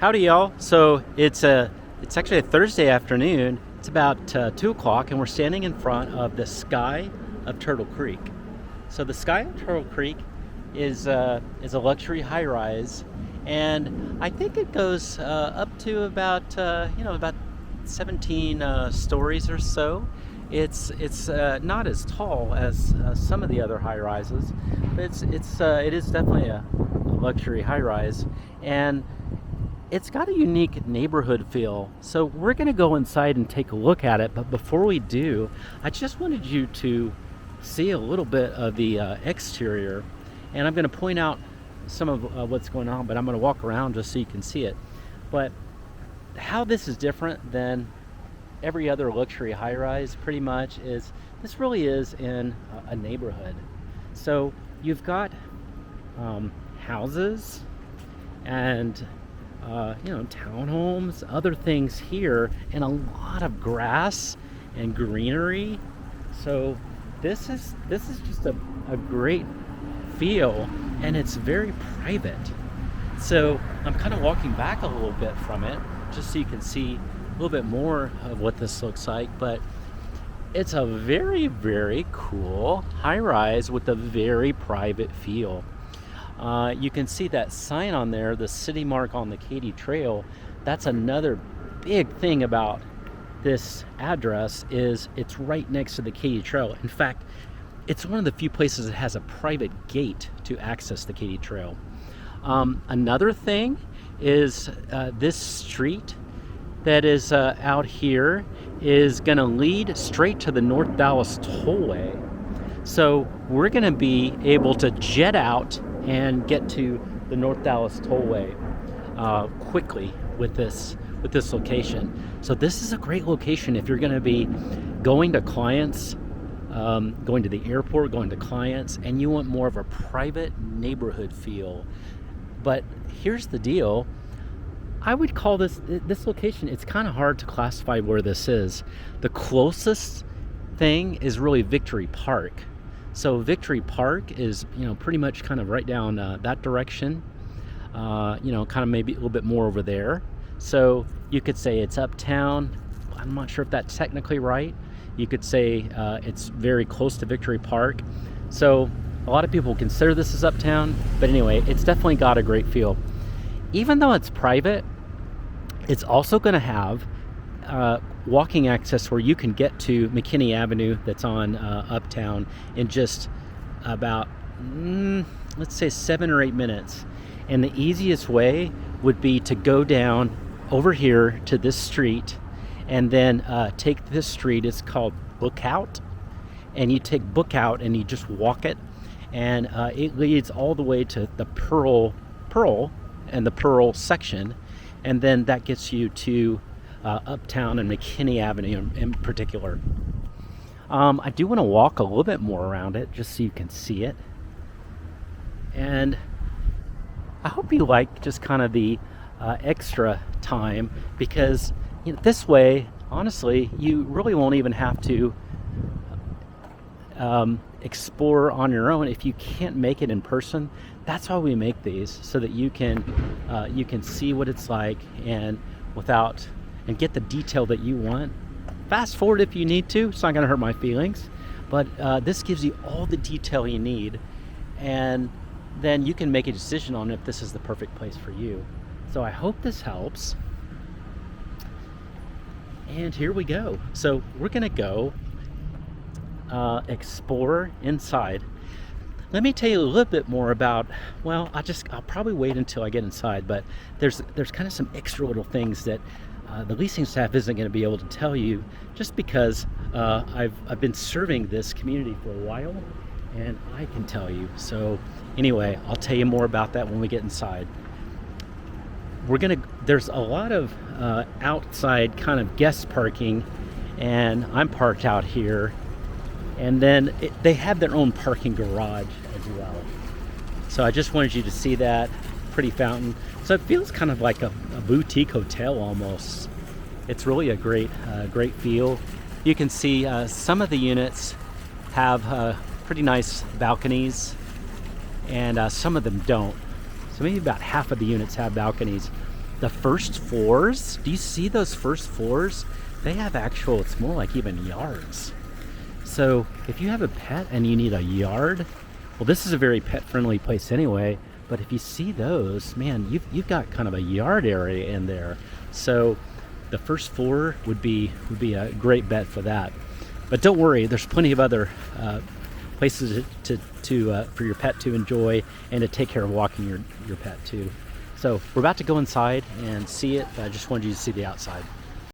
Howdy, y'all. So it's actually a Thursday afternoon. It's about 2 o'clock, and we're standing in front of the Skye of Turtle Creek. So the Skye of Turtle Creek is a luxury high-rise, and I think it goes up to about 17 stories or so. It's not as tall as some of the other high-rises, but it is definitely a luxury high-rise, and it's got a unique neighborhood feel. So we're going to go inside and take a look at it. But before we do, I just wanted you to see a little bit of the exterior. And I'm going to point out some of what's going on, but I'm going to walk around just so you can see it. But how this is different than every other luxury high-rise pretty much is this really is in a neighborhood. So you've got houses and townhomes, other things here, and a lot of grass and greenery. So this is just a great feel, and it's very private. So I'm kind of walking back a little bit from it just so you can see a little bit more of what this looks like. But it's a very, very cool high-rise with a very private feel. You can see that sign on there, the city mark on the Katy Trail. That's another big thing about this address, is it's right next to the Katy Trail. In fact, it's one of the few places that has a private gate to access the Katy Trail. Another thing is this street that is out here is going to lead straight to the North Dallas Tollway. So we're going to be able to jet out and get to the North Dallas Tollway quickly with this location. So this is a great location if you're going to be going to clients, going to the airport, going to clients, and you want more of a private neighborhood feel. But here's the deal. I would call this location, it's kind of hard to classify where this is. The closest thing is really Victory Park. So Victory Park is, pretty much kind of right down that direction, kind of maybe a little bit more over there. So you could say it's uptown. I'm not sure if that's technically right. You could say it's very close to Victory Park. So a lot of people consider this as uptown, but anyway, it's definitely got a great feel. Even though it's private, it's also going to have walking access where you can get to McKinney Avenue that's on uptown in just about let's say 7 or 8 minutes. And the easiest way would be to go down over here to this street and then take this street. It's called Bookout, and you take Bookout and you just walk it, and it leads all the way to the Pearl and the Pearl section, and then that gets you to uptown and McKinney Avenue in particular. I do want to walk a little bit more around it just so you can see it. And I hope you like just kind of the extra time, because this way, honestly, you really won't even have to explore on your own if you can't make it in person. That's why we make these, so that you can see what it's like and get the detail that you want. Fast forward if you need to. It's not going to hurt my feelings, but this gives you all the detail you need, and then you can make a decision on if this is the perfect place for you. So I hope this helps. And here we go. So we're going to go explore inside. Let me tell you a little bit more about, I'll probably wait until I get inside, but there's kind of some extra little things that the leasing staff isn't going to be able to tell you, just because I've been serving this community for a while, and I can tell you. So anyway, I'll tell you more about that when we get inside. There's a lot of outside kind of guest parking, and I'm parked out here. And then they have their own parking garage as well. So I just wanted you to see that pretty fountain. So it feels kind of like a boutique hotel almost. It's really a great feel. You can see some of the units have pretty nice balconies, and some of them don't. So maybe about half of the units have balconies. the first floors, do you see those first floors? They have actual, it's more like even yards. So if you have a pet and you need a yard, well, this is a very pet friendly place anyway, but if you see those, man, you've got kind of a yard area in there. So the first floor would be a great bet for that. But don't worry, there's plenty of other places for your pet to enjoy and to take care of walking your pet too. So we're about to go inside and see it. I just wanted you to see the outside.